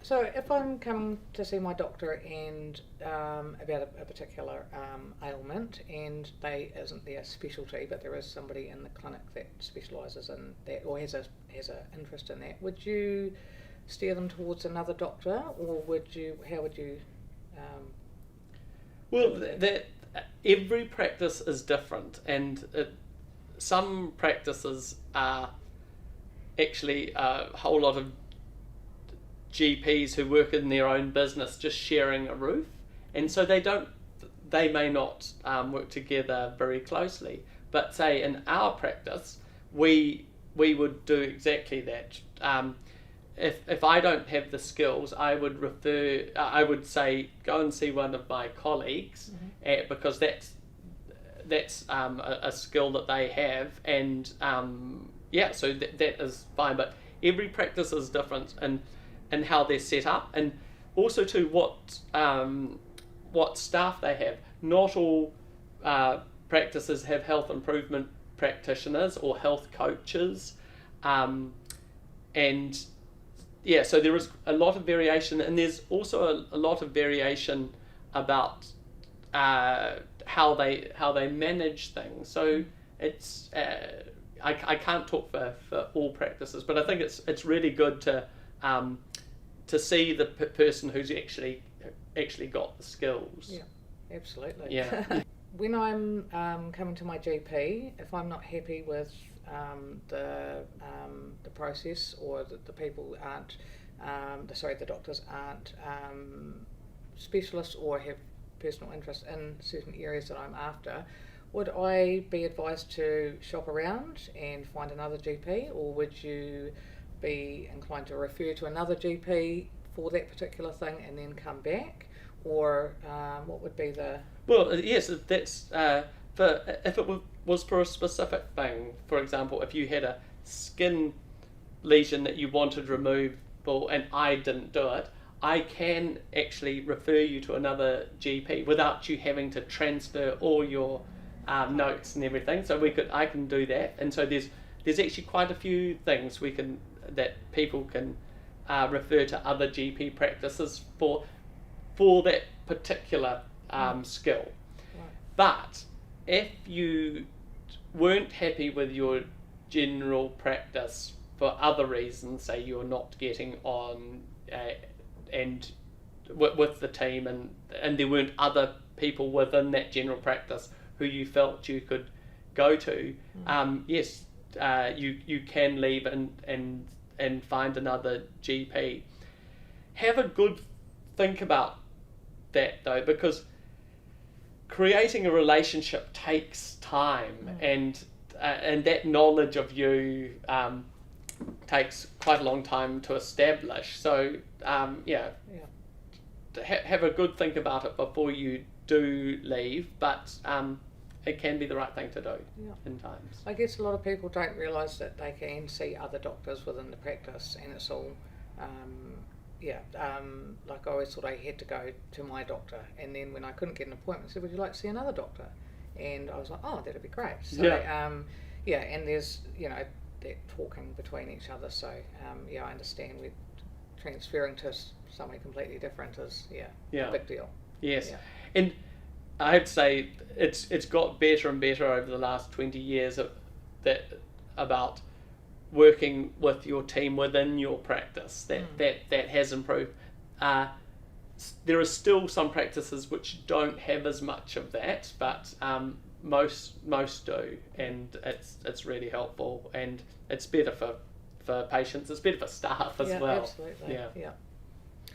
So if I'm coming to see my doctor and about a particular ailment, and they isn't their specialty, but there is somebody in the clinic that specialises in that or has a interest in that, would you steer them towards another doctor, or how would you? Well, every practice is different, and some practices are actually a whole lot of GPs who work in their own business just sharing a roof, and so they may not work together very closely. But say in our practice, we would do exactly that. If I don't have the skills, I would say go and see one of my colleagues, because that's a skill that they have, and so that is fine. But every practice is different, and how they're set up, and also to what staff they have. Not all practices have health improvement practitioners or health coaches, and so there is a lot of variation, and there's also a lot of variation about how they manage things. So it's I can't talk for all practices, but I think it's really good to see the person who's actually got the skills. Yeah, absolutely. Yeah. When I'm coming to my GP, if I'm not happy with the process, or the people aren't, the doctors aren't specialists or have personal interest in certain areas that I'm after, would I be advised to shop around and find another GP, or would you be inclined to refer to another GP for that particular thing and then come back, or what would be the? Well, yes, that's if it was for a specific thing. For example, if you had a skin lesion that you wanted removable and I didn't do it, I can actually refer you to another GP without you having to transfer all your notes and everything. So I can do that, and so there's actually quite a few things that people can refer to other GP practices for that particular skill. Right. But if you weren't happy with your general practice for other reasons, say you're not getting on and with the team, and there weren't other people within that general practice who you felt you could go to, yes, you can leave and find another GP. Have a good think about that though, because creating a relationship takes time, and that knowledge of you takes quite a long time to establish. So have a good think about it before you do leave, but it can be the right thing to do in times. I guess a lot of people don't realise that they can see other doctors within the practice, and it's all like I always thought I had to go to my doctor, and then when I couldn't get an appointment, I said, would you like to see another doctor? And I was like, oh, that'd be great. So and there's that talking between each other, so I understand we're transferring to somewhere completely different is a big deal. Yes. And I have to say it's got better and better over the last 20 years about working with your team within your practice. That has improved. There are still some practices which don't have as much of that, but most do, and it's really helpful, and it's better for patients, it's better for staff as well. Absolutely. Yeah.